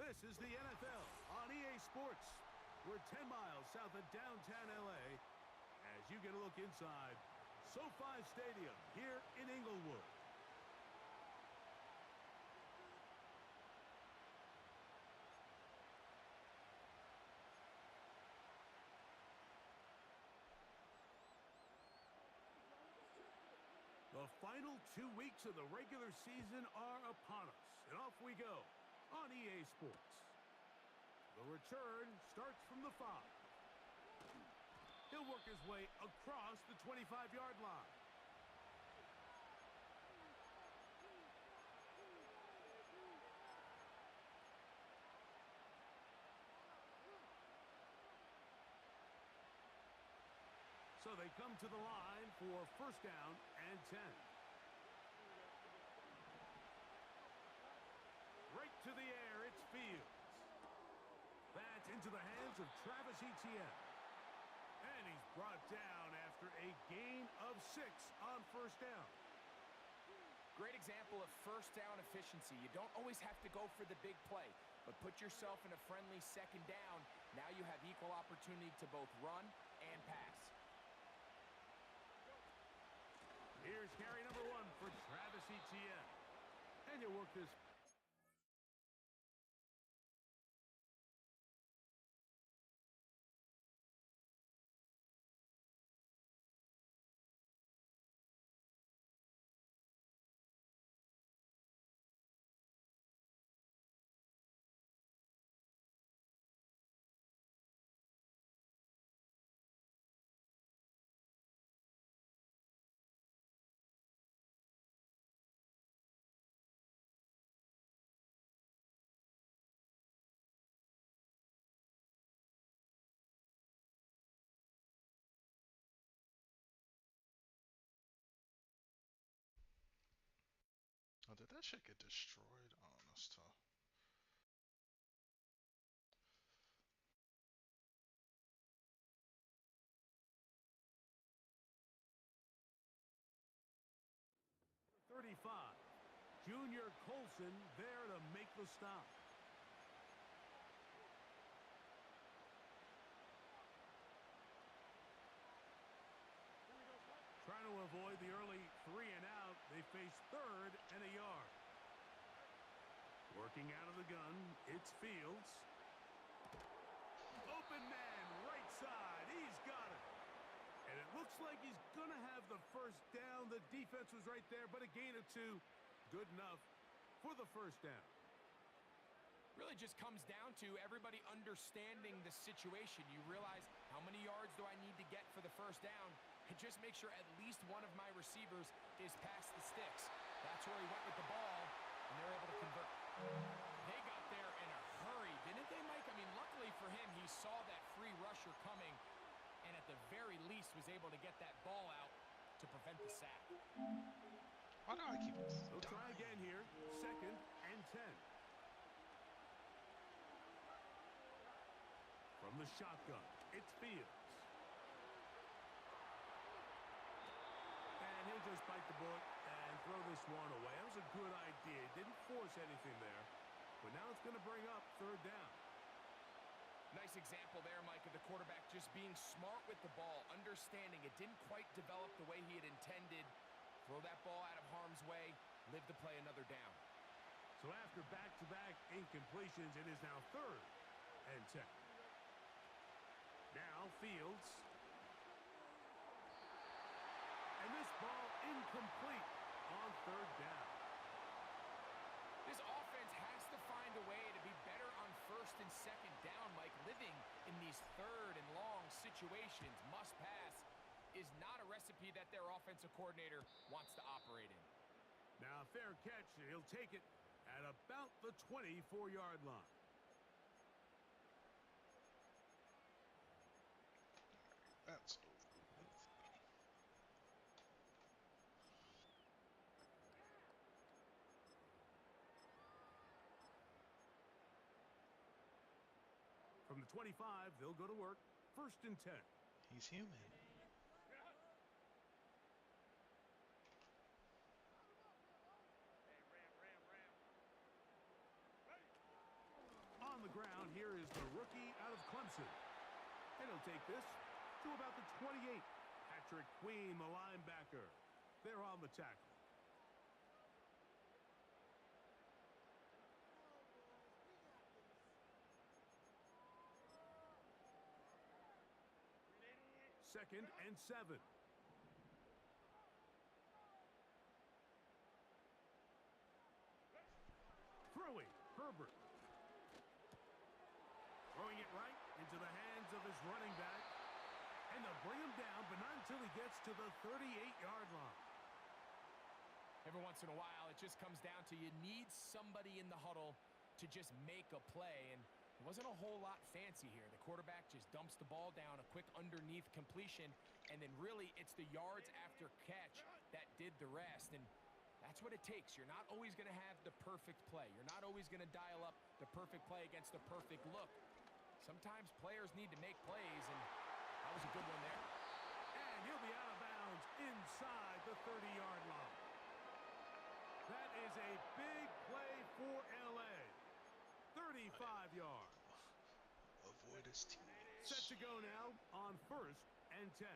This is the NFL on EA Sports. We're 10 miles south of downtown LA as you get a look inside SoFi Stadium here in Inglewood. The final 2 weeks of the regular season are upon us, and off we go on EA Sports. The return starts from the 5. He'll work his way across the 25-yard line. So they come to the line for first down and 10. Right to the air, it's Fields. That's into the hands of Travis Etienne. And he's brought down after a gain of 6 on first down. Great example of first down efficiency. You don't always have to go for the big play, but put yourself in a friendly second down. Now you have equal opportunity to both run and pass. Here's carry number 1 for Travis Etienne. And you work this. Oh, did that shit get destroyed? Oh, that's tough. .35. Junior Colson there to make the stop. Trying to avoid the early 3 and out. They face 3rd and a yard. Working out of the gun, it's Fields. Open man, right side. He's got it. And it looks like he's going to have the first down. The defense was right there, but a gain of 2. Good enough for the first down. Really just comes down to everybody understanding the situation. You realize, how many yards do I need to get for the first down? And just make sure at least one of my receivers is past the sticks. That's where he went with the ball, and they're able to convert. They got there in a hurry, didn't they, Mike? I mean, luckily for him, he saw that free rusher coming, and at the very least was able to get that ball out to prevent the sack. Why do I keep They'll try again here. 2nd and 10. From the shotgun, it's Fields. And he'll just bite the bullet and throw this one away. That was a good idea. Didn't force anything there. But now it's going to bring up 3rd down. Nice example there, Mike, of the quarterback just being smart with the ball, understanding it didn't quite develop the way he had intended. Throw that ball out of harm's way, live to play another down. So after back-to-back incompletions, it is now 3rd and 10. Now Fields. And this ball incomplete on 3rd down. This offense has to find a way to be better on 1st and 2nd down, Mike. Living in these 3rd and long situations, must pass, is not a recipe that their offensive coordinator wants to operate in. Now a fair catch, and he'll take it at about the 24-yard line. That's over. From the 25, they'll go to work. 1st and 10. He's human. the ground, here is the rookie out of Clemson. And he'll take this to about the 28. Patrick Queen, the linebacker. They're on the tackle. Second and 7. Throwing, Herbert. Throwing it right into the hands of his running back. And they'll bring him down, but not until he gets to the 38-yard line. Every once in a while, it just comes down to you need somebody in the huddle to just make a play. And it wasn't a whole lot fancy here. The quarterback just dumps the ball down, a quick underneath completion, and then really it's the yards after catch that did the rest. And that's what it takes. You're not always going to have the perfect play. You're not always going to dial up the perfect play against the perfect look. Sometimes players need to make plays, and that was a good one there. And he'll be out of bounds inside the 30-yard line. That is a big play for L.A. 35 yards. Avoid his teammates. Set to go now on 1st and 10.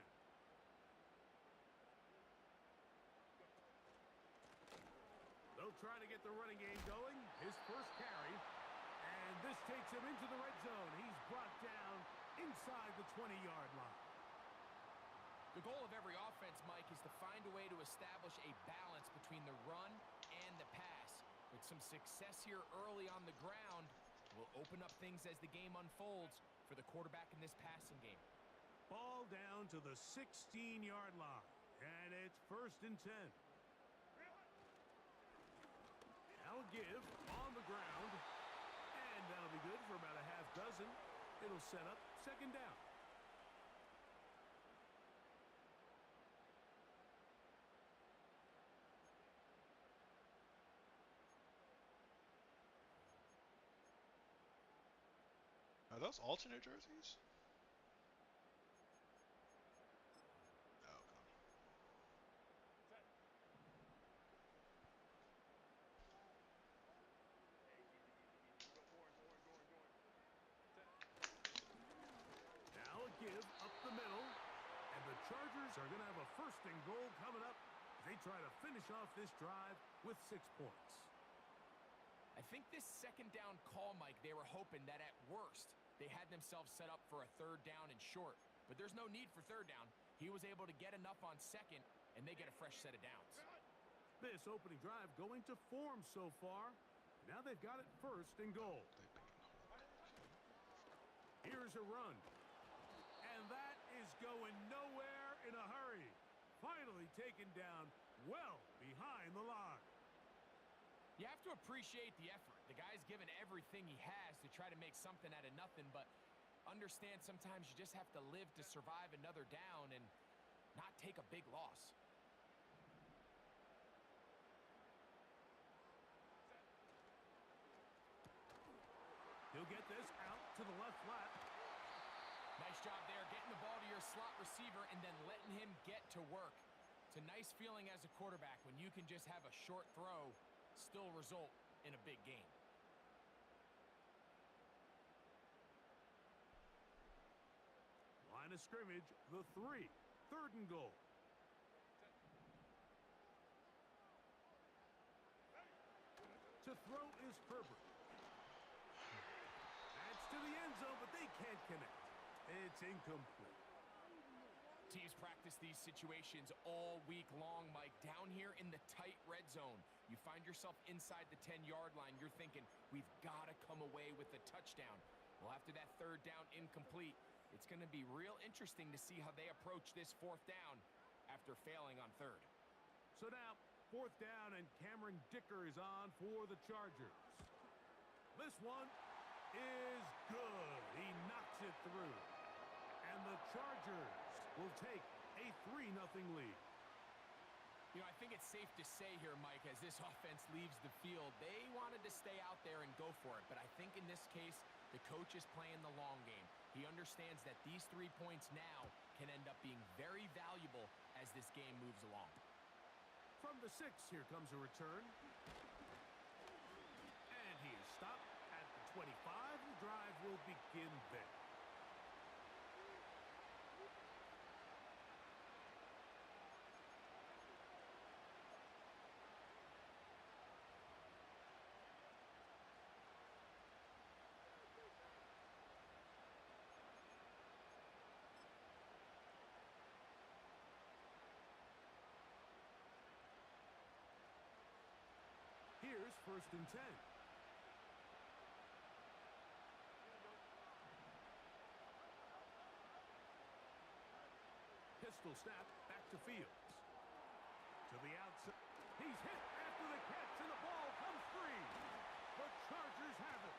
They'll try to get the running game going. His first carry. And this takes him into the red zone. He's brought down inside the 20-yard line. The goal of every offense, Mike, is to find a way to establish a balance between the run and the pass. With some success here early on the ground, will open up things as the game unfolds for the quarterback in this passing game. Ball down to the 16-yard line. And it's 1st and 10. Now give on the ground. And that'll be good for about a half dozen. It'll set up 2nd down. Are those alternate jerseys? Oh, okay. Now a give up the middle. And the Chargers are going to have a 1st and goal coming up as they try to finish off this drive with 6 points. I think this 2nd down call, Mike, they were hoping that at worst they had themselves set up for a 3rd down and short. But there's no need for 3rd down. He was able to get enough on 2nd, and they get a fresh set of downs. This opening drive going to form so far. Now they've got it 1st and goal. Here's a run. And that is going nowhere in a hurry. Finally taken down well behind the line. You have to appreciate the effort. The guy's given everything he has to try to make something out of nothing, but understand sometimes you just have to live to survive another down and not take a big loss. He'll get this out to the left flat. Nice job there, getting the ball to your slot receiver and then letting him get to work. It's a nice feeling as a quarterback when you can just have a short throw still result in a big game. Line of scrimmage, the 3. 3rd and goal. To throw is Herbert. That's to the end zone, but they can't connect. It's incomplete. Teams practice these situations all week long, Mike. Down here in the tight red zone, you find yourself inside the 10-yard line. You're thinking, we've got to come away with a touchdown. Well, after that 3rd down incomplete, it's going to be real interesting to see how they approach this 4th down after failing on 3rd. So now, 4th down, and Cameron Dicker is on for the Chargers. This one is good. He knocks it through. And the Chargers will take a 3-0 lead. You know, I think it's safe to say here, Mike, as this offense leaves the field, they wanted to stay out there and go for it. But I think in this case, the coach is playing the long game. He understands that these 3 points now can end up being very valuable as this game moves along. From the 6, here comes a return. And he is stopped at the 25. The drive will begin there. Here's 1st and 10. Pistol snap back to Fields. To the outside. He's hit after the catch, and the ball comes free. The Chargers have it.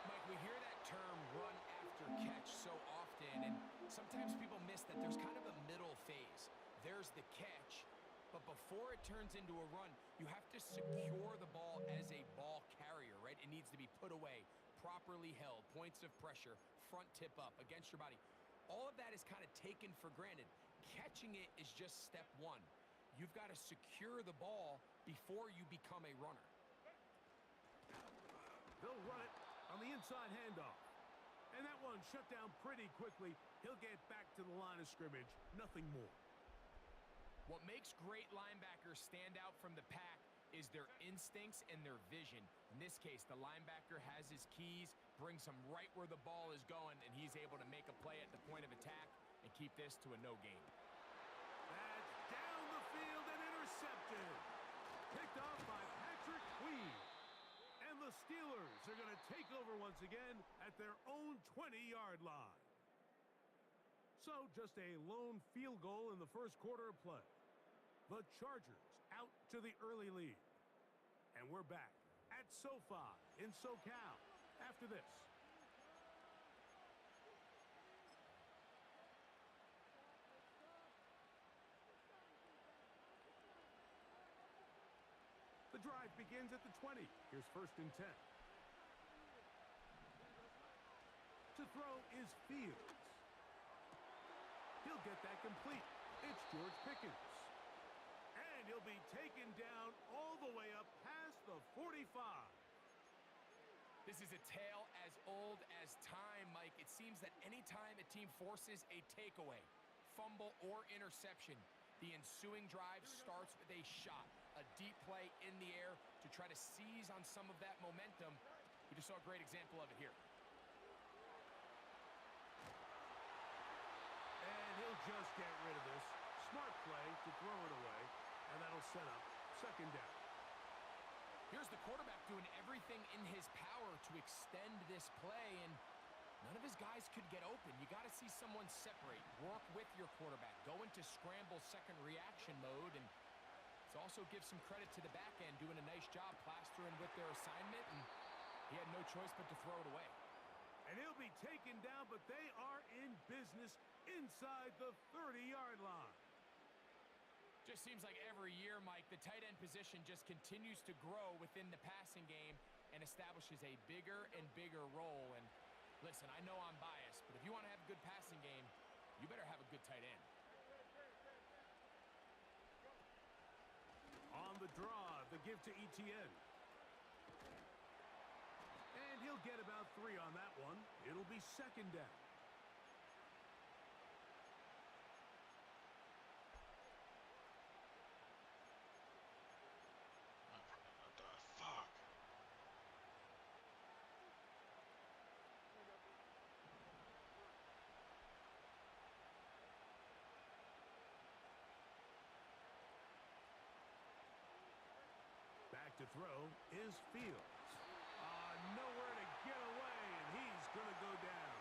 Mike, we hear that term run after catch so often, and sometimes people miss that there's kind of a middle phase. There's the catch, but before it turns into a run, you have to secure the ball as a ball carrier, right? It needs to be put away, properly held, points of pressure, front tip up against your body. All of that is kind of taken for granted. Catching it is just step one. You've got to secure the ball before you become a runner. They'll run it on the inside handoff. And that one shut down pretty quickly. He'll get back to the line of scrimmage. Nothing more. What makes great linebackers stand out from the pack is their instincts and their vision. In this case, the linebacker has his keys, brings him right where the ball is going, and he's able to make a play at the point of attack and keep this to a no gain. That's down the field and intercepted. Picked off by Patrick Queen. And the Steelers are going to take over once again at their own 20-yard line. So just a lone field goal in the first quarter of play. The Chargers out to the early lead. And we're back at SoFi in SoCal after this. The drive begins at the 20. Here's 1st and 10. To throw is Fields. He'll get that complete. It's George Pickens. And he'll be taken down all the way up past the 45. This is a tale as old as time, Mike. It seems that anytime a team forces a takeaway, fumble, or interception, the ensuing drive starts with a shot, a deep play in the air to try to seize on some of that momentum. We just saw a great example of it here. And he'll just get rid of this. Smart play to throw it away, and that'll set up 2nd down. Here's the quarterback doing everything in his power to extend this play, and none of his guys could get open. You got to see someone separate, work with your quarterback, go into scramble second reaction mode, and it also gives some credit to the back end doing a nice job plastering with their assignment, and he had no choice but to throw it away. And he'll be taken down, but they are in business inside the 30-yard line. Just seems like every year, Mike, the tight end position just continues to grow within the passing game and establishes a bigger and bigger role. And listen, I know I'm biased, but if you want to have a good passing game, you better have a good tight end. On the draw, the give to Etienne. And he'll get about 3 on that one. It'll be 2nd down. What the fuck? Back to throw is Fields. Nowhere to get away, and he's going to go down.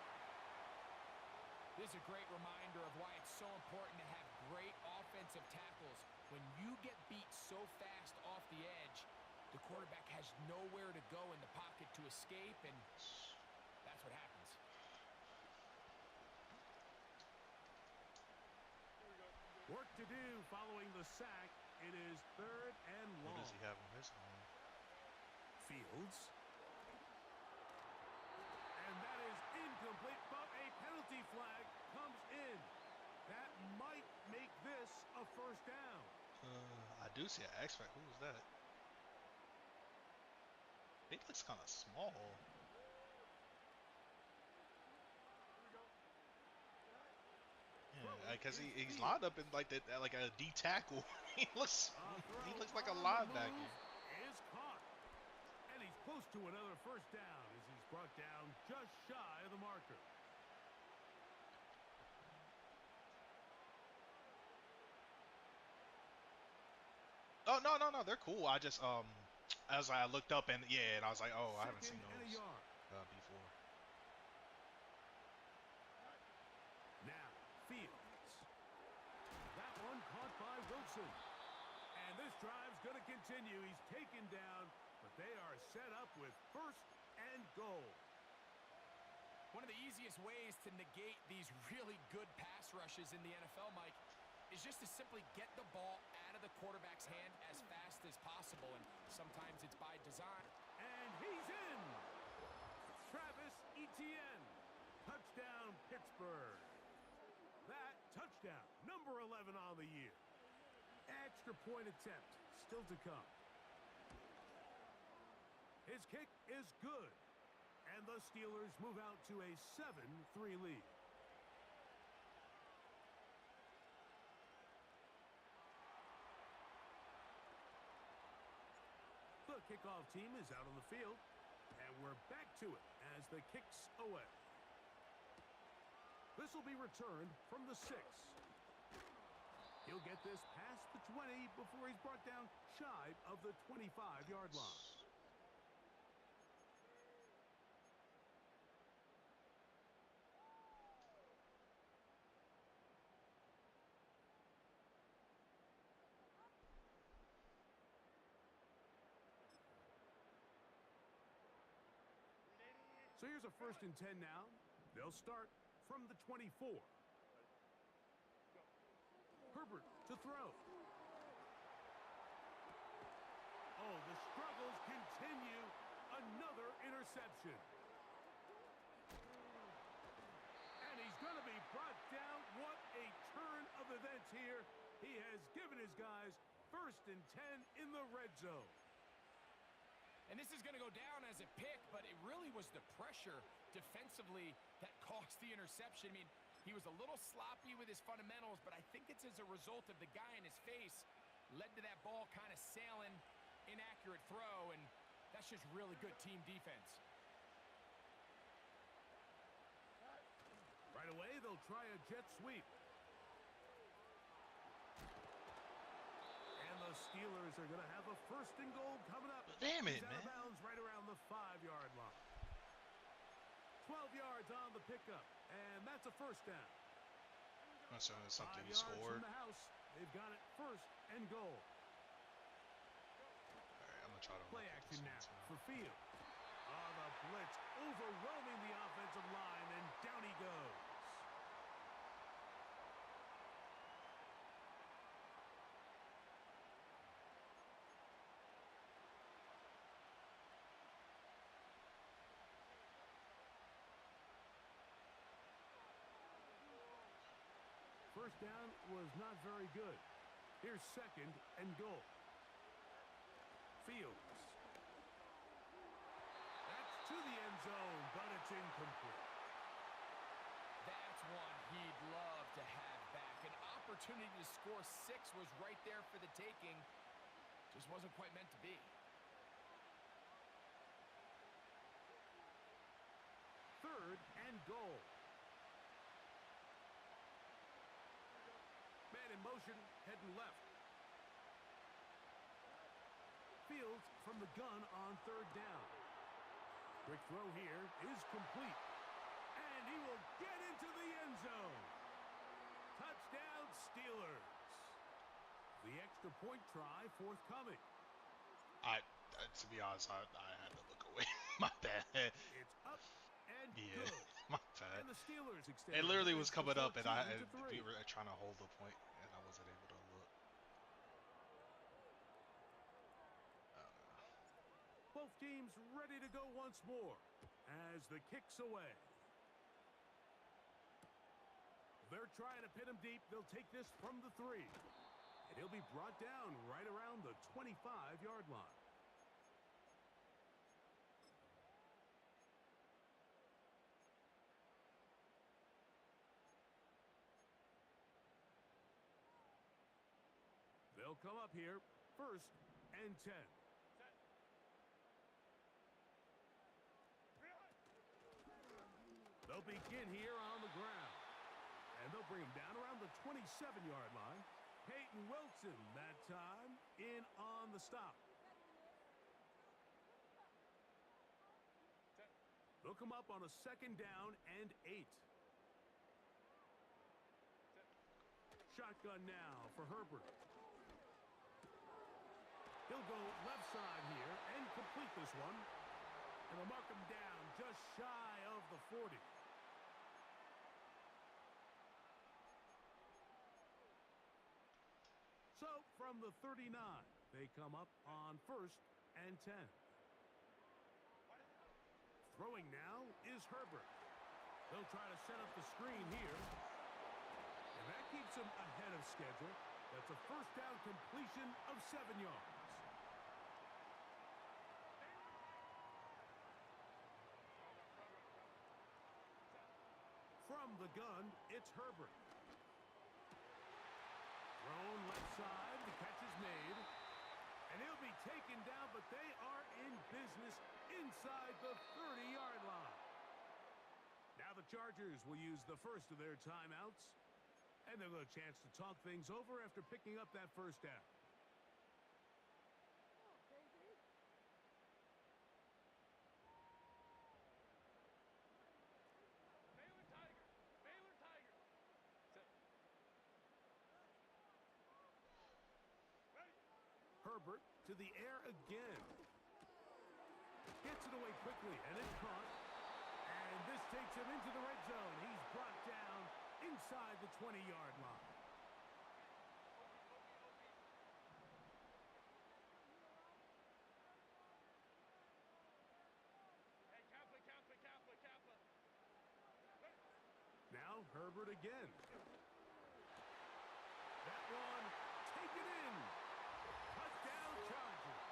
This is a great reminder of why it's so important to have great offensive tackles. When you get beat so fast off the edge, the quarterback has nowhere to go in the pocket to escape, and that's what happens. Work to do following the sack. It is 3rd and long. Who does he have on his own? Fields. And that is incomplete, but a penalty flag comes in. That might make this a 1st down. I do see an X-Factor. Who was that? He looks kind of small. because It's he's field. lined up in like a D tackle. he looks A he throw looks like a on the linebacker. move is caught. And he's close to another first down as he's brought down just shy of the marker. Oh no, they're cool. I just as I looked up and yeah, and I was like, oh, I haven't seen Second and a those yard. before. Now, Fields. That one caught by Wilson. And this drive's going to continue. He's taken down, but they are set up with first and goal. One of the easiest ways to negate these really good pass rushes in the NFL, Mike, is just to simply get the ball out of the quarterback's hand as fast as possible, and sometimes it's by design. And he's in. Travis Etienne. Touchdown, Pittsburgh. That touchdown, number 11 on the year. Extra point attempt still to come. His kick is good. And the Steelers move out to a 7-3 lead. The kickoff team is out on the field. And we're back to it as the kick's away. This will be returned from the 6. He'll get this past the 20 before he's brought down shy of the 25-yard line. So here's a 1st and 10 now. They'll start from the 24. Herbert to throw. Oh, the struggles continue. Another interception. And he's going to be brought down. What a turn of events here. He has given his guys 1st and 10 in the red zone. And this is going to go down as a pick, but it really was the pressure defensively that caused the interception. I mean, he was a little sloppy with his fundamentals, but I think it's as a result of the guy in his face led to that ball kind of sailing, inaccurate throw, and that's just really good team defense. Right away, they'll try a jet sweep. And the Steelers are going to have a 1st and goal coming up. Damn it, He's out man. of bounds right around the 5-yard line. 12 yards on the pickup, and that's a 1st down. That's something 5 he yards scored. from the house. They've got it 1st and goal. All right, I'm gonna try to Play look at action this now one, too. for Field. On the blitz, overwhelming the offensive line, and down he goes. First down was not very good. Here's 2nd and goal. Fields. That's to the end zone, but it's incomplete. That's one he'd love to have back. An opportunity to score 6 was right there for the taking. Just wasn't quite meant to be. 3rd and goal. Man in motion, heading left. Fields from the gun on 3rd down. Quick throw here is complete. And he will get into the end zone. Touchdown, Steelers. The extra point try forthcoming. To be honest, I had to look away. My bad. It's up and Yeah, good. my bad. And the Steelers extend. It literally was coming up, and we 14-3. were trying to hold the point, and I wasn't able to look. I don't know. Both teams ready to go once more as the kick's away. They're trying to pin him deep. They'll take this from the 3. And he'll be brought down right around the 25-yard line. They'll come up here, 1st and 10. They'll begin here on the ground. And they'll bring him down around the 27-yard line. Peyton Wilson that time in on the stop. They'll come up on a 2nd down and 8. Shotgun now for Herbert. He'll go left side here and complete this one. And they'll mark him down just shy of the 40. So from the 39, they come up on 1st and 10. Throwing now is Herbert. They'll try to set up the screen here. And that keeps him ahead of schedule. That's a 1st down completion of 7 yards. From the gun, it's Herbert. Thrown left side, the catch is made. And he'll be taken down, but they are in business inside the 30-yard line. Now the Chargers will use the first of their timeouts. And they'll have a chance to talk things over after picking up that 1st down. Herbert to the air again. Gets it away quickly, and it's caught. And this takes him into the red zone. He's brought down inside the 20-yard line. Now Herbert again. That one taken in. Touchdown Chargers.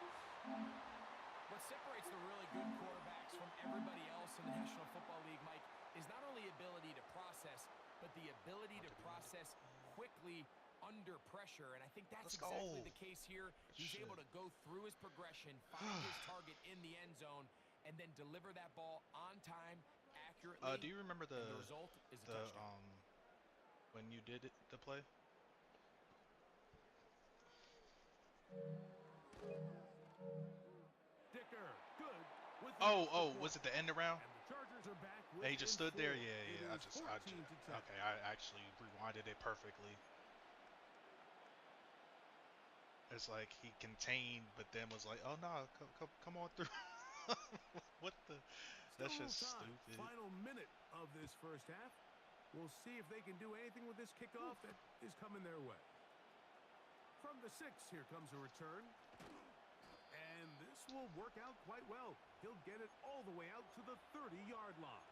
What separates the really good quarterbacks from everybody else in the National Football League, Mike, is not only ability to process, but the ability to process quickly under pressure. And I think that's exactly the case here. He's able to go through his progression, find his target in the end zone, and then deliver that ball on time, accurately. Do you remember the result is a touchdown. when you did the play? Dicker, good. Was it the end around? And the Chargers are back with He just stood there. Yeah. Okay, I actually rewinded it perfectly. It's like he contained, but then was like, "Oh no, come on through." What the? That's just stupid. Final minute of this 1st half. We'll see if they can do anything with this kickoff that is coming their way. From the 6, here comes a return. And this will work out quite well. He'll get it all the way out to the 30-yard line.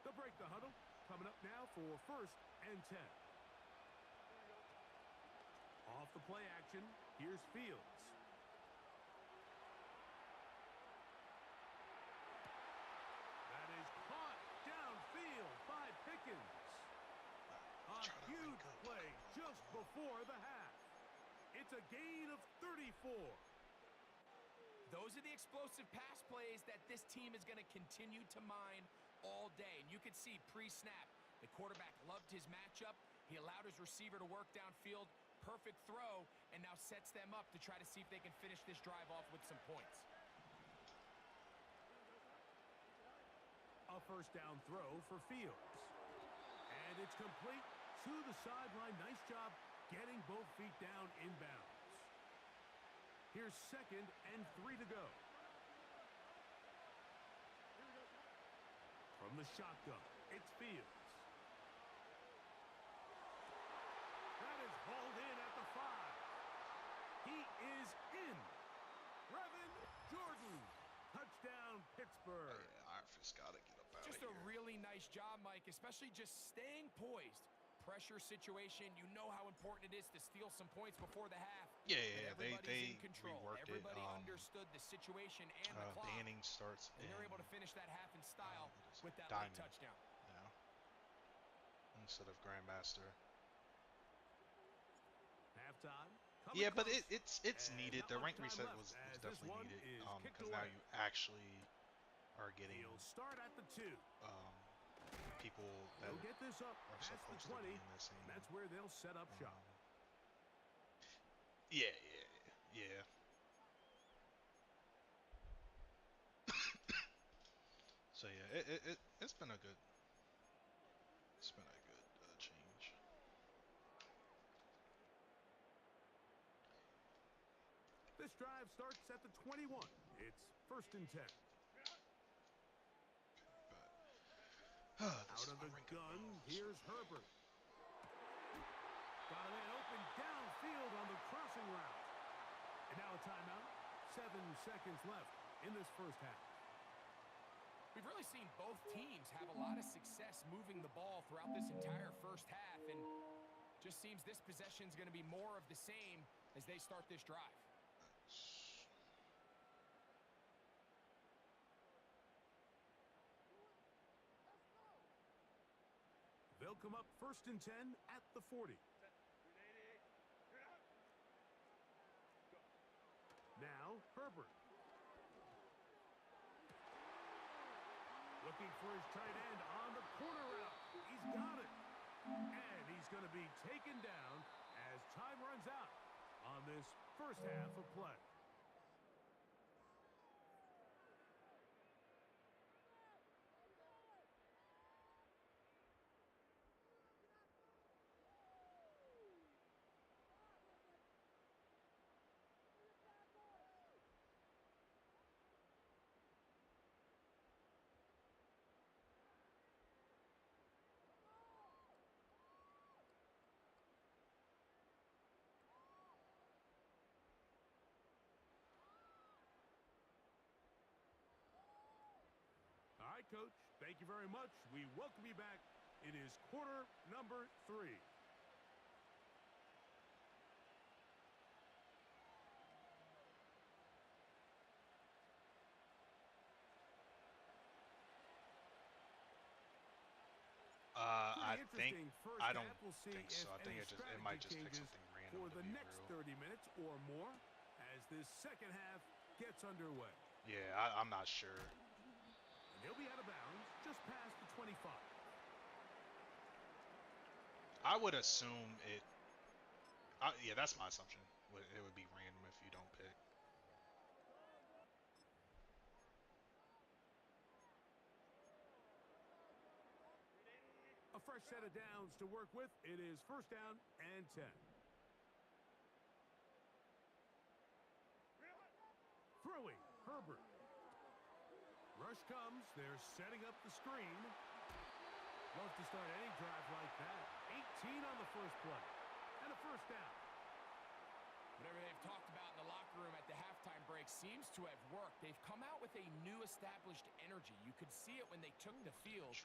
They'll break the huddle. Coming up now for 1st and 10. Off the play action, here's Fields. That is caught downfield by Pickens. A huge play just before the half. It's a gain of 34. Those are the explosive pass plays that this team is going to continue to mine all day. And you could see pre-snap, the quarterback loved his matchup. He allowed his receiver to work downfield. Perfect throw, and now sets them up to try to see if they can finish this drive off with some points. A 1st down throw for Fields. And it's complete to the sideline. Nice job getting both feet down inbounds. Here's 2nd and 3 to go. From the shotgun, it's Fields. That is hauled in at the 5. He is in. Brevin Jordan. Touchdown, Pittsburgh. Yeah, I just got to get up out Just of a here. really nice job, Mike, especially just staying poised, pressure situation. You know how important it is to steal some points before the half. Yeah, But everybody's they in control. reworked it. Everybody understood the situation and the clock. Banning starts and they're able to finish that half in style with that late Diamond touchdown. now instead of Grandmaster. Halftime. Yeah, but it's needed. The rank reset was definitely needed because now you actually are getting start at the 2. people that get this up are past supposed the 20, to be in this scene. and that's where they'll set up shop. Yeah. So yeah, it's been a good change. This drive starts at the 21. It's 1st and 10. Out of the gun, here's Herbert. Got a man open downfield on the crossing route. And now a timeout. 7 seconds left in this first half. We've really seen both teams have a lot of success moving the ball throughout this entire first half, and just seems this possession is going to be more of the same as they start this drive. They'll come up 1st and 10 at the 40. Now, Herbert. Looking for his tight end on the corner route. He's got it. And he's going to be taken down as time runs out on this first half of play. All right, Coach. Thank you very much. We welcome you back. It is quarter number 3. I don't think so. I think it might just pick something random for the to be next real. 30 minutes or more as this second half gets underway. Yeah, I'm not sure. And he'll be out of bounds just past the 25. I would assume it. Yeah, that's my assumption. It would be random if you don't pick. A fresh set of downs to work with. It is 1st down and 10. Throwing, Herbert. Rush comes. They're setting up the screen. Love to start any drive like that. 18 on the first play. And a 1st down. Whatever they've talked about in the locker room at the halftime break seems to have worked. They've come out with a new established energy. You could see it when they took the field.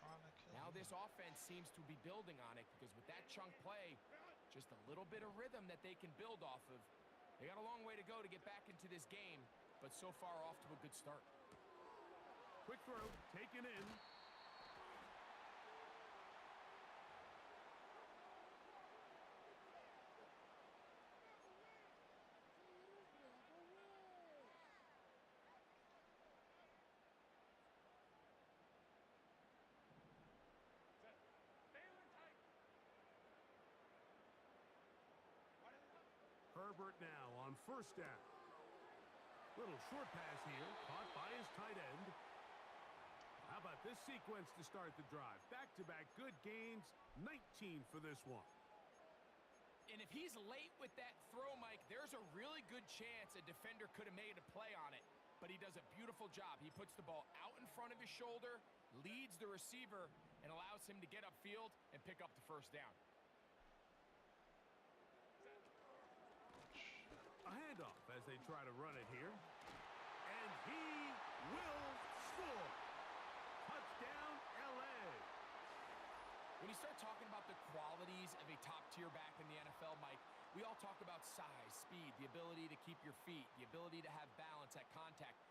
Now this offense seems to be building on it because with that chunk play, just a little bit of rhythm that they can build off of. They got a long way to go to get back into this game, but so far off to a good start. Quick throw, taken in. Herbert now on 1st down. Little short pass here, caught by his tight end. How about this sequence to start the drive? Back-to-back good gains, 19 for this one. And if he's late with that throw, Mike, there's a really good chance a defender could have made a play on it. But he does a beautiful job. He puts the ball out in front of his shoulder, leads the receiver, and allows him to get upfield and pick up the 1st down. A handoff as they try to run it here. And he will score. Touchdown, L.A. When you start talking about the qualities of a top-tier back in the NFL, Mike, we all talk about size, speed, the ability to keep your feet, the ability to have balance at contact.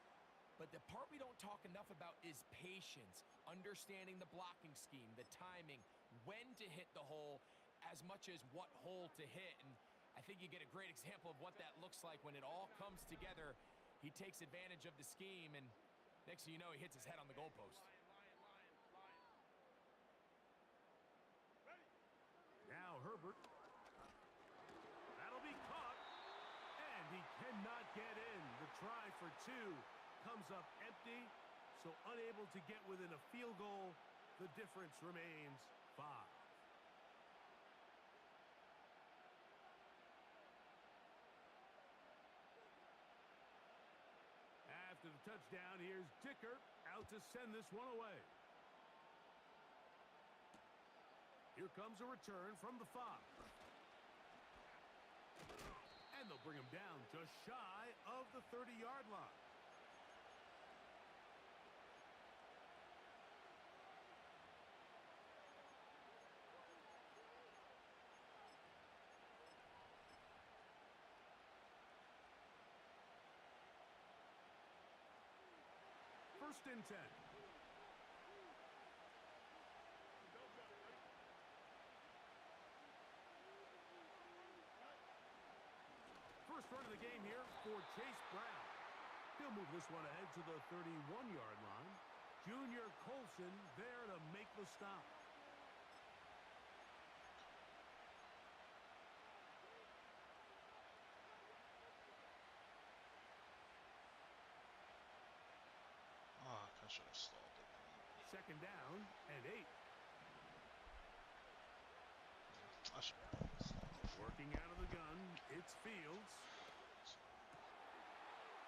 But the part we don't talk enough about is patience, understanding the blocking scheme, the timing, when to hit the hole, as much as what hole to hit. And I think you get a great example of what that looks like when it all comes together. He takes advantage of the scheme, and next thing you know, he hits his head on the goalpost. Now Herbert. That'll be caught. And he cannot get in. The try for two comes up empty, so unable to get within a field goal. The difference remains 5. After the touchdown, here's Dicker out to send this one away. Here comes a return from the 5. And they'll bring him down just shy of the 30-yard line. First and 10. First run of the game here for Chase Brown. He'll move this one ahead to the 31-yard line. Junior Colson there to make the stop. Oh, I should have stalled it. Second down and 8. I should have stalled it. Working out of the gun, it's Fields.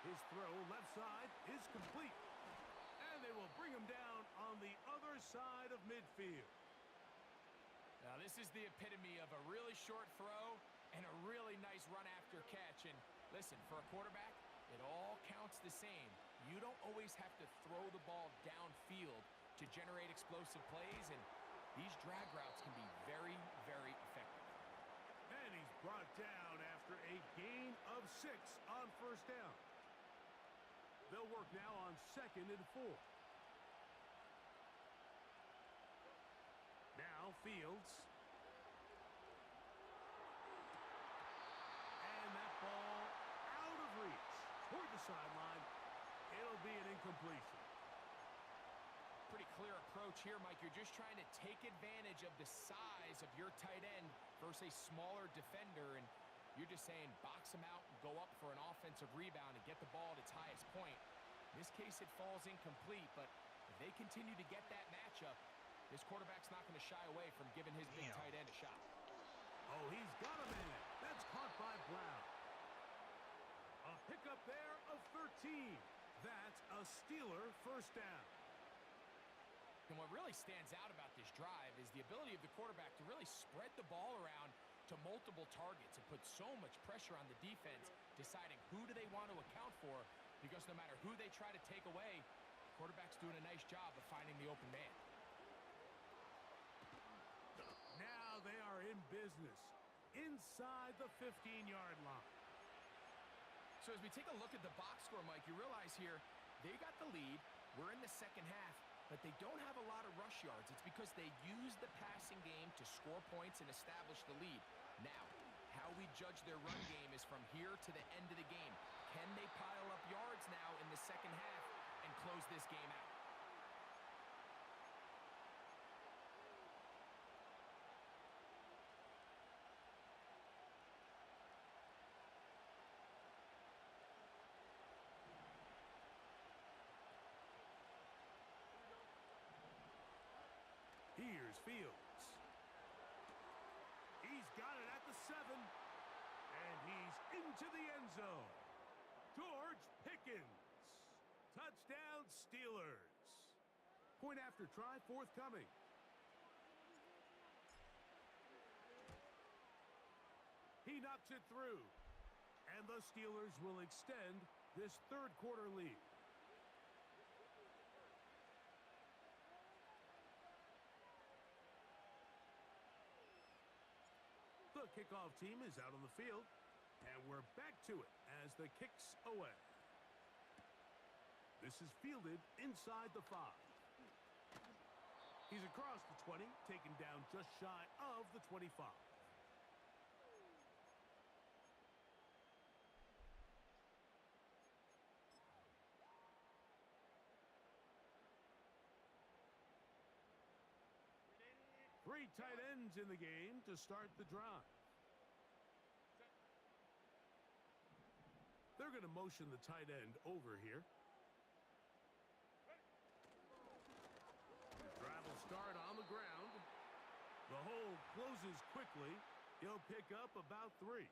His throw left side is complete. And they will bring him down on the other side of midfield. Now, this is the epitome of a really short throw and a really nice run after catch. And listen, for a quarterback, it all counts the same. You don't always have to throw the ball downfield to generate explosive plays, and these drag routes can be very, very effective. And he's brought down after a gain of 6 on first down. They'll work now on 2nd and 4. Now Fields. And that ball out of reach. Toward the sideline. It'll be an incompletion. Pretty clear approach here, Mike. You're just trying to take advantage of the size of your tight end versus a smaller defender, and you're just saying box him out and go up for an offensive rebound and get the ball at its highest point. In this case, it falls incomplete, but if they continue to get that matchup, this quarterback's not going to shy away from giving his big tight end a shot. Oh, he's got a man. That's caught by Brown. A pickup there of 13. That's a Steeler first down. And what really stands out about this drive is the ability of the quarterback to really spread the ball around to multiple targets and put so much pressure on the defense, deciding who do they want to account for, because no matter who they try to take away, the quarterback's doing a nice job of finding the open man. Now they are in business inside the 15-yard line. So as we take a look at the box score, Mike, you realize here they got the lead. We're in the second half, but they don't have a lot of rush yards. It's because they use the passing game to score points and establish the lead. Now, how we judge their run game is from here to the end of the game. Can they pile up yards now in the second half and close this game out? Here's Fields. He's got it at the 7. And he's into the end zone. George Pickens. Touchdown Steelers. Point after try forthcoming. He knocks it through. And the Steelers will extend this third quarter lead. The kickoff team is out on the field, and we're back to it as the kick's away. This is fielded inside the 5. He's across the 20, taken down just shy of the 25. Three tight ends in the game to start the drive. They're going to motion the tight end over here. The drive will start on the ground. The hole closes quickly. He'll pick up about 3.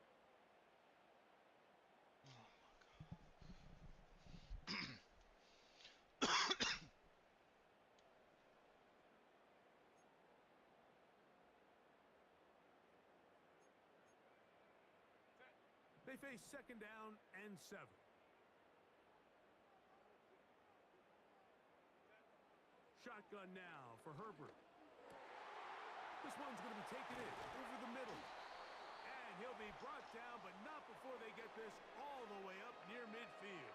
They face second down and 7. Shotgun now for Herbert. This one's going to be taken in over the middle. And he'll be brought down, but not before they get this all the way up near midfield.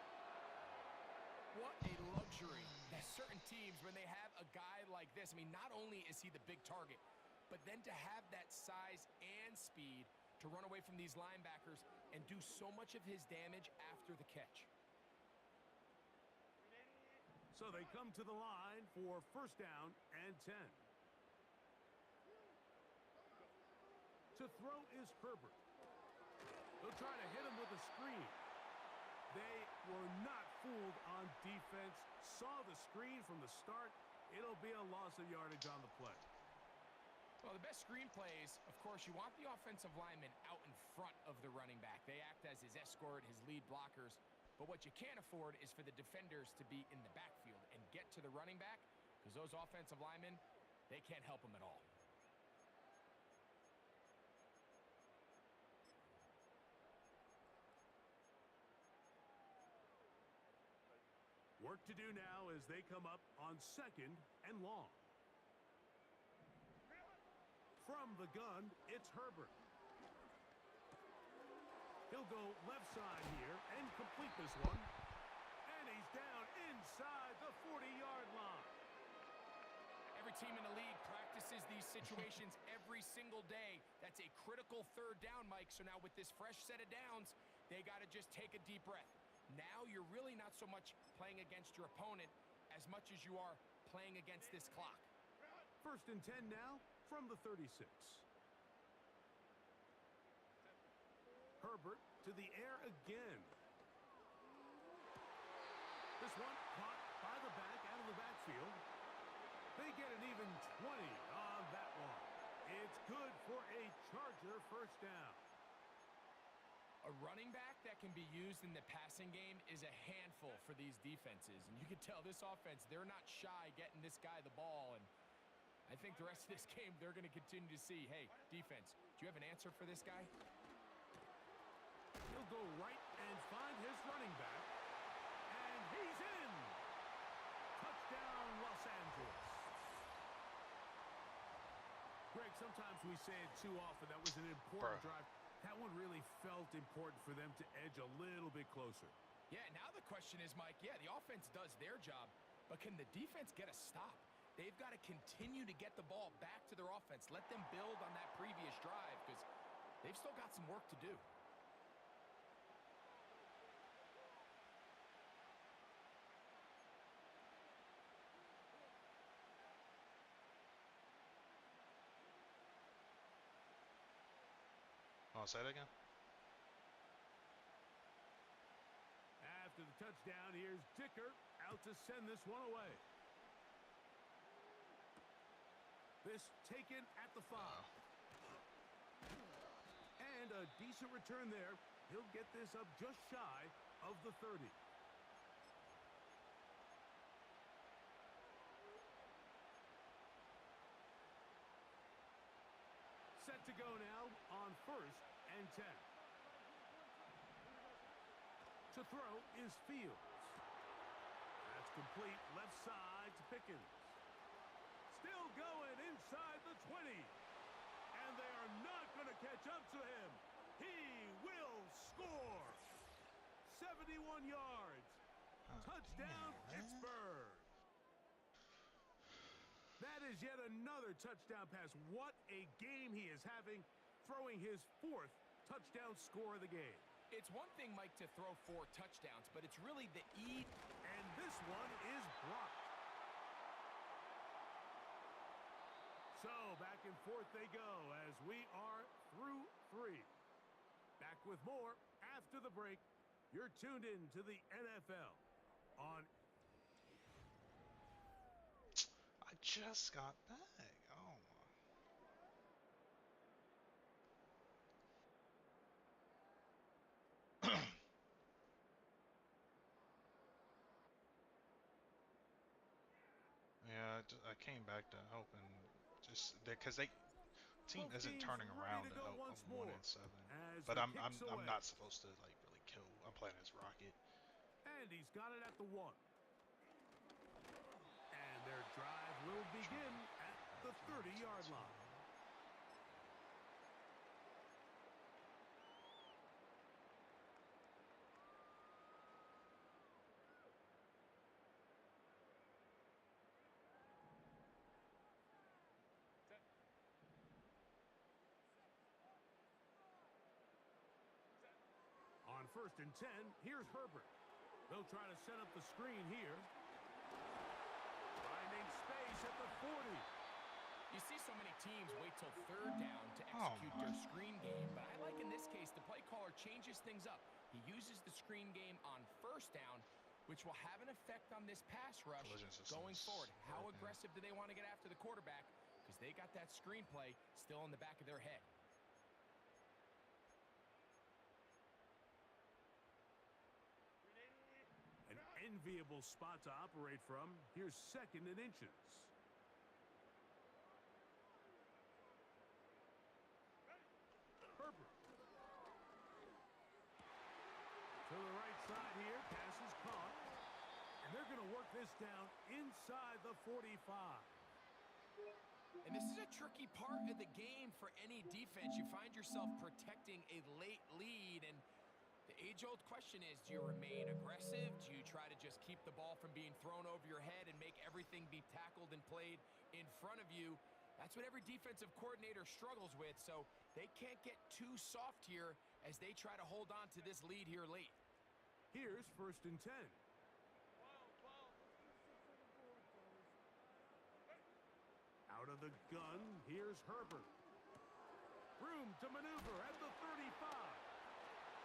What a luxury that certain teams, when they have a guy like this, I mean, not only is he the big target, but then to have that size and speed to run away from these linebackers and do so much of his damage after the catch. So they come to the line for first down and 10. To throw is Herbert. They'll try to hit him with a screen. They were not fooled on defense. Saw the screen from the start. It'll be a loss of yardage on the play. Well, the best screen plays, of course, you want the offensive lineman out in front of the running back. They act as his escort, his lead blockers. But what you can't afford is for the defenders to be in the backfield and get to the running back, because those offensive linemen, they can't help him at all. Work to do now as they come up on second and long. From the gun, it's Herbert. He'll go left side here and complete this one. And he's down inside the 40-yard line. Every team in the league practices these situations every single day. That's a critical third down, Mike. So now with this fresh set of downs, they got to just take a deep breath. Now you're really not so much playing against your opponent as much as you are playing against this clock. First and 10 now from the 36. Herbert to the air again. This one caught by the back out of the backfield. They get an even 20 on that one. It's good for a Charger first down. A running back that can be used in the passing game is a handful for these defenses. And you can tell this offense, they're not shy getting this guy the ball. And I think the rest of this game, they're going to continue to see, hey, defense, do you have an answer for this guy? He'll go right and find his running back. And he's in. Touchdown, Los Angeles. Greg, sometimes we say it too often. That was an important drive. That one really felt important for them to edge a little bit closer. Yeah, now the question is, Mike, yeah, the offense does their job, but can the defense get a stop? They've got to continue to get the ball back to their offense. Let them build on that previous drive because they've still got some work to do. Oh, say that again? After the touchdown, here's Dicker out to send this one away. This taken at the 5. And a decent return there. He'll get this up just shy of the 30. Set to go now on first and 10. To throw is Fields. That's complete left side to Pickens. Still going inside the 20. And they are not going to catch catch up to him. He will score. 71 yards. Touchdown, Pittsburgh. That is yet another touchdown pass. What a game he is having, throwing his 4th touchdown score of the game. It's one thing, Mike, to throw 4 touchdowns, but it's really the E. And this one is blocked. So back and forth they go as we are through 3. Back with more after the break. You're tuned in to the NFL on. I just got back. Oh my. Yeah, I came back to help and just because team Both isn't teams turning ready around. to go once I'm more 1-7, as but the I'm kicks away. not supposed to like really kill. I'm playing as Rocket. And he's got it at the 1. And their drive will begin at the 30-yard line. On 1st and 10, here's Herbert. They'll try to set up the screen here. Finding space at the 40. You see so many teams wait till 3rd down to execute their screen game, but I like in this case the play caller changes things up. He uses the screen game on 1st down, which will have an effect on this pass rush going forward. How aggressive do they want to get after the quarterback? Because they got that screenplay still in the back of their head. An enviable spot to operate from. Here's 2nd and inches. Herbert. To the right side here. Pass is caught. And they're going to work this down inside the 45. And this is a tricky part of the game for any defense. You find yourself protecting a late lead, and the age-old question is, do you remain aggressive? Do you try to just keep the ball from being thrown over your head and make everything be tackled and played in front of you? That's what every defensive coordinator struggles with, so they can't get too soft here as they try to hold on to this lead here late. Here's 1st and 10. Out of the gun, here's Herbert. Room to maneuver at the 35.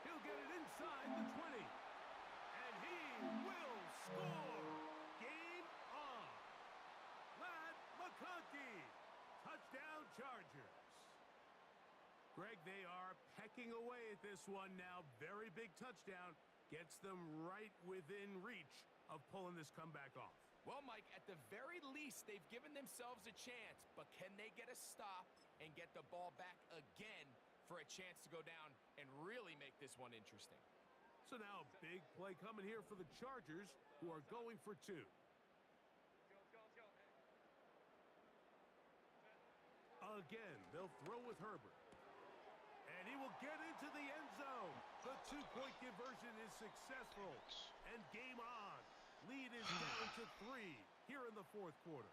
He'll get it inside the 20. And he will score. Game on. Lad McConkey. Touchdown Chargers. Greg, they are pecking away at this one now. Very big touchdown. Gets them right within reach of pulling this comeback off. Well, Mike, at the very least, they've given themselves a chance, but can they get a stop and get the ball back again for a chance to go down and really make this one interesting? So now a big play coming here for the Chargers, who are going for 2. Again, they'll throw with Herbert. And he will get into the end zone. The 2-point conversion is successful. And game on. Lead is down to 3 here in the 4th quarter.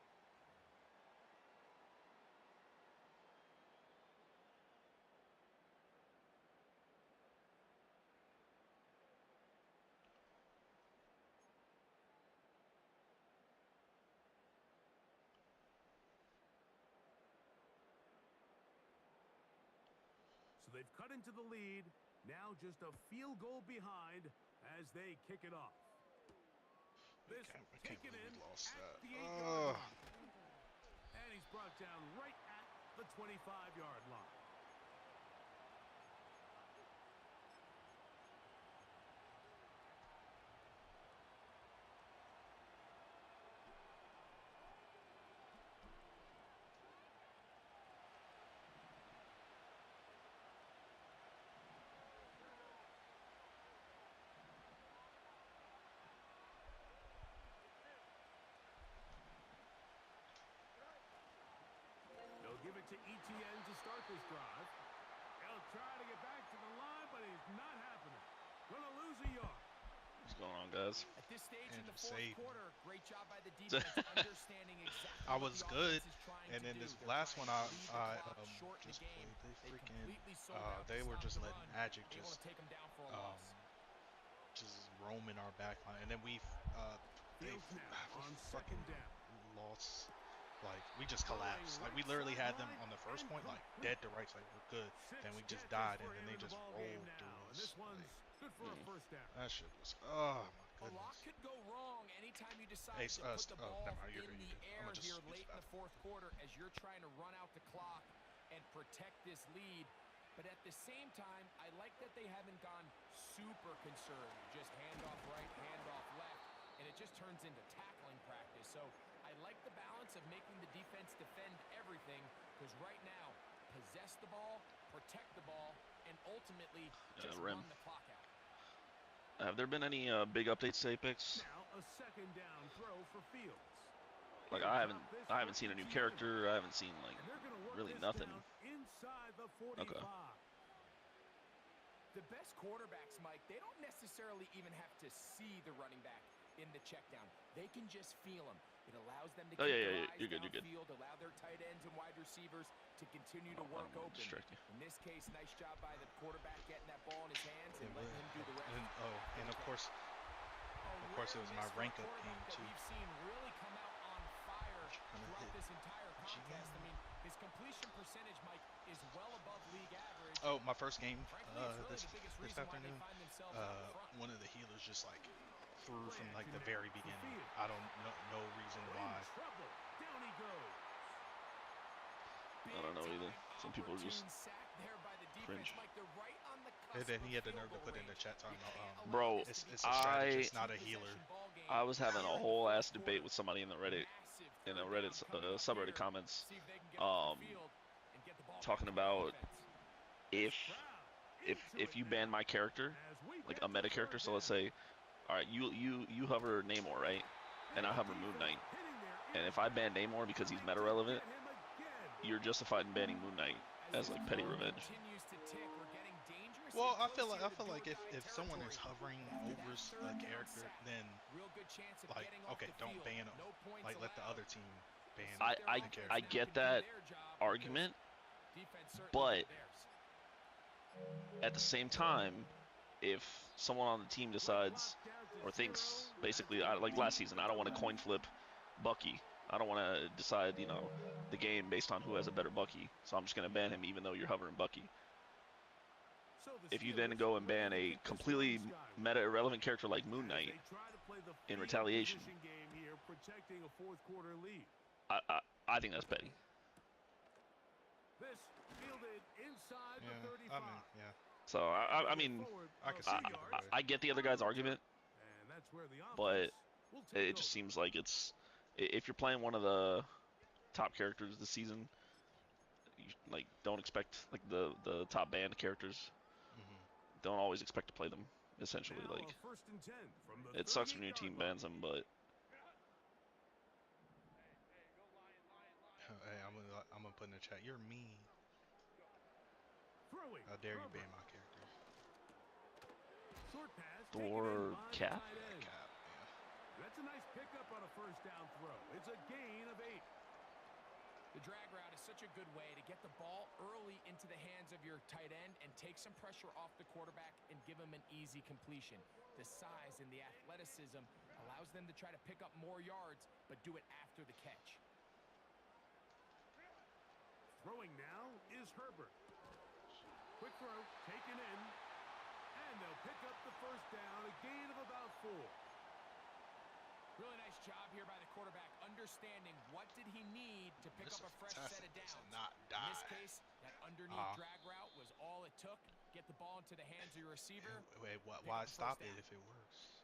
So they've cut into the lead. Now just a field goal behind as they kick it off. This I can't taken believe in we lost at that. the 8-yard line. And he's brought down right at the 25-yard line. Give it to ETN to start this drive. They'll try to get back to the line, but it's not happening. Gonna lose a yard. What's going on, guys? At this stage in the Andrew fourth saved me. quarter, great job by the defense, understanding exactly I what was the good, offense is trying and to then do. this They're last trying one to lead the clock, shorten just the game. played. They completely sold out they to were stop just the letting run, Magic able just to take them down for a loss. just roaming our back line, and then we they Fields now on second fucking down. lost. Like we just collapsed. Like we literally had them on the first point, like dead to rights, like we're good. Then we just died, and then they just rolled through And us. this one's Like, good for a first down. that shit was, oh my A lot goodness. could go wrong anytime you decide Hey, to put the ball never mind, you're in good, the you're good. air I'ma just here use late in that. the fourth quarter as you're trying to run out the clock and protect this lead. But at the same time, I like that they haven't gone super conservative. Just handoff right, handoff left, and it just turns into tackling practice. So I like the balance of making the defense defend everything, because right now, possess the ball, protect the ball, and ultimately just Rim. run the clock out. Have there been any big updates to Apex? Now a second down throw for Fields. Like I haven't seen a new character. I haven't seen like And they're gonna work really this nothing. down inside the 45. Okay. The best quarterbacks, Mike, they don't necessarily even have to see the running back in the check down. They can just feel him. It allows them to keep their eyes You're good. downfield, allow their tight ends and wide receivers to continue to work open. Distract you. In this case, nice job by the quarterback getting that ball in his hands and letting him do the rest. And of course it was my rank up game too. We've seen really come out on fire throughout this entire contest. I mean, his completion percentage, Mike, is well above league average. Oh, my first game Frankly, this afternoon. One of the healers just like threw from like the very beginning. I don't know no reason why. Down he goes. I don't know either. Some people just cringe. And then he had the nerve to put in the chat talking about Bro, it's a strategist, not a healer. I was having a whole ass debate with somebody in the Reddit subreddit comments, talking about if you ban my character, like a meta character. So let's say, all right, you hover Namor, right, and I hover Moon Knight, and if I ban Namor because he's meta relevant, you're justified in banning Moon Knight as like petty revenge. Well, I feel like if someone is hovering over a character, then like okay, don't ban them. Like let the other team ban the character. I get that argument, but at the same time, if someone on the team decides or thinks basically like last season, I don't want to coin flip Bucky. I don't want to decide the game based on who has a better Bucky. So I'm just gonna ban him even though you're hovering Bucky. If you then go and ban a completely meta irrelevant character like Moon Knight in retaliation, I think that's petty. So I mean, I get the other guy's argument, but it just seems like if you're playing one of the top characters this season, you, like don't expect like the top banned characters. Don't always expect to play them. Essentially, like it sucks when your team bans them, but hey, I'm gonna put in the chat. You're mean. How dare you ban my character? Thor Cap. Cap, yeah. That's a nice pickup on a first down throw. It's a gain of 8. The drag route is such a good way to get the ball early into the hands of your tight end and take some pressure off the quarterback and give him an easy completion. The size and the athleticism allows them to try to pick up more yards, but do it after the catch. Throwing now is Herbert. Quick throw, taken in, and they'll pick up the first down, a gain of about 4. Really nice job here by the quarterback, understanding what did he need to pick up a fresh set of downs. In this case, that underneath drag route was all it took. Get the ball into the hands of your receiver. Wait, why stop it if it works?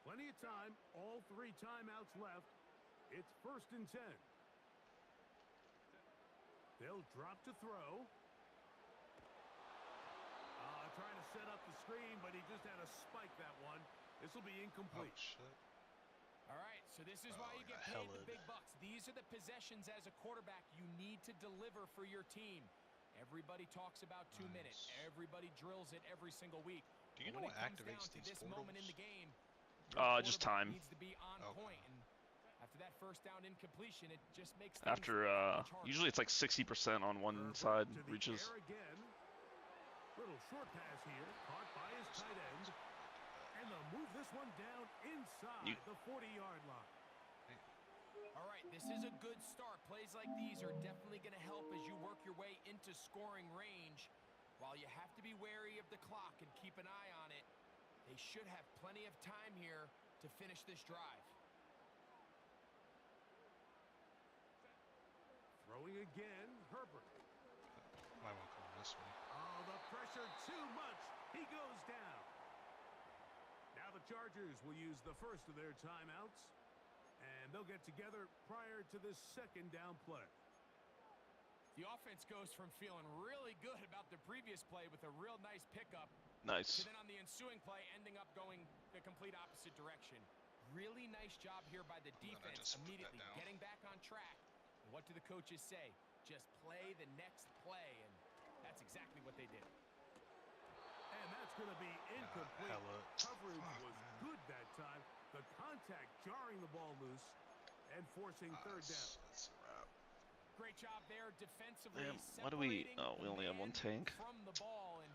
Plenty of time, all 3 timeouts left. It's 1st and 10. They'll drop to throw. Trying to set up the screen, but he just had to spike that one. This will be incomplete. Oh, shit. All right, so this is why you get paid the big bucks. These These are the possessions as a quarterback you need to deliver for your team. Everybody talks about 2 minutes. Everybody drills it every single week. Do you know what activates these portals? Moment in the game, just time. Needs to be on point. And after that first down incompletion, it just makes after usually it's like 60% on one side reaches. Little short pass here, caught by his tight end, and they'll move this one down inside the 40-yard line. All right, this is a good start. Plays like these are definitely going to help as you work your way into scoring range. While you have to be wary of the clock and keep an eye on it, they should have plenty of time here to finish this drive. Throwing again, Herbert. Might want to come this way. Oh, the pressure too much. He goes down. Now the Chargers will use the first of their timeouts, and they'll get together prior to this second down play. The offense goes from feeling really good about the previous play with a real nice pickup. Nice. To then on the ensuing play, ending up going the complete opposite direction. Really nice job here by the defense, immediately getting back on track. And what do the coaches say? Just play the next play, and that's exactly what they did. And that's going to be incomplete. Coverage was good that time. The contact jarring the ball loose and forcing third down. That's a wrap. Great job there defensively. What do we? Oh, we only have one tank. From the ball, and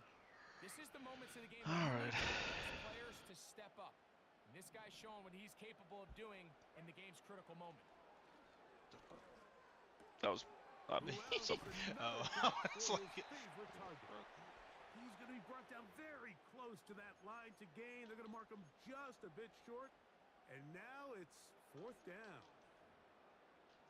this is the moments of the game. All right. Players to step up. And this guy's showing what he's capable of doing in the game's critical moment. That was not me. It's like He's going to be brought down very close to that line to gain. They're going to mark him just a bit short. And now it's fourth down.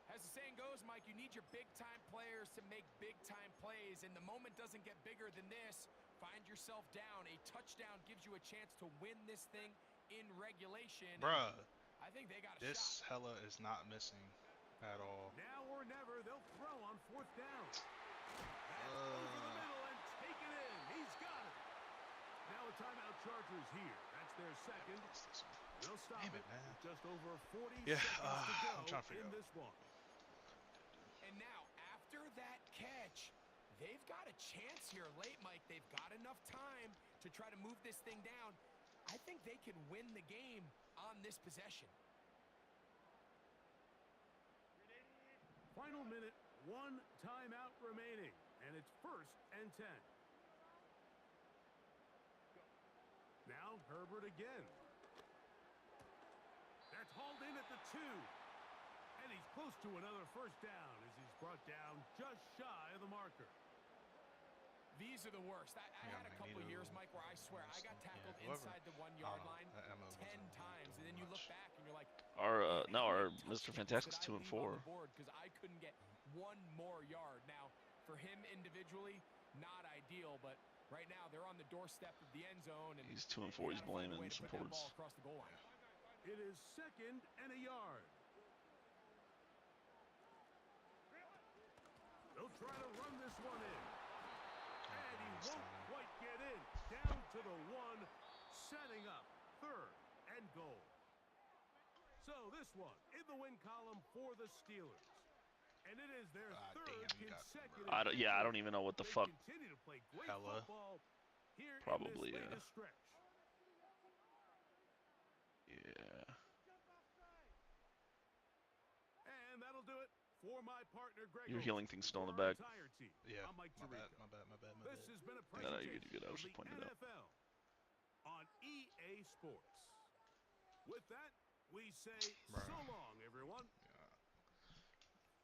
As the saying goes, Mike, you need your big-time players to make big-time plays, and the moment doesn't get bigger than this. Find yourself down. A touchdown gives you a chance to win this thing in regulation. Bruh, I think they got a this shot. Hella is not missing at all. Now or never, they'll throw on fourth down. Over the middle and take it in. He's got it. Now a timeout Chargers here. That's their second. They'll stop it, man. Just over 40 Yeah, seconds to go I'm trying to figure in out. this one. And now, after that catch, they've got a chance here late, Mike. They've got enough time to try to move this thing down. I think they can win the game on this possession. Final minute, one timeout remaining, and it's 1st and 10. Now Herbert again. That's hauled in at the 2. And he's close to another first down as he's brought down just shy of the marker. These are the worst. I had a couple of years, Mike, where I swear I got tackled inside the 1-yard line 10 times, and then you look back and you're like, Our Mr. Fantastic's 2 and 4. Because I couldn't get one more yard. Now, for him individually, not ideal, but right now they're on the doorstep of the end zone. And he's 2 and 4. He's blaming supports. Across the goal line. It is 2nd and a yard. They'll try to run this one in. And he won't quite get in. Down to the 1, setting up 3rd and goal. So this one in the win column for the Steelers. And it is their 3rd consecutive. I don't even know what the fuck. Continue to play great Hella. football here Probably, in this yeah. latest stretch. Yeah. And that'll do it for my partner, Greg. You're healing things still in the back. Yeah, I'm Mike my bad. This has been a No, presentation you're good. I was of just the pointing it out. NFL on EA Sports. With that, we say so long, everyone.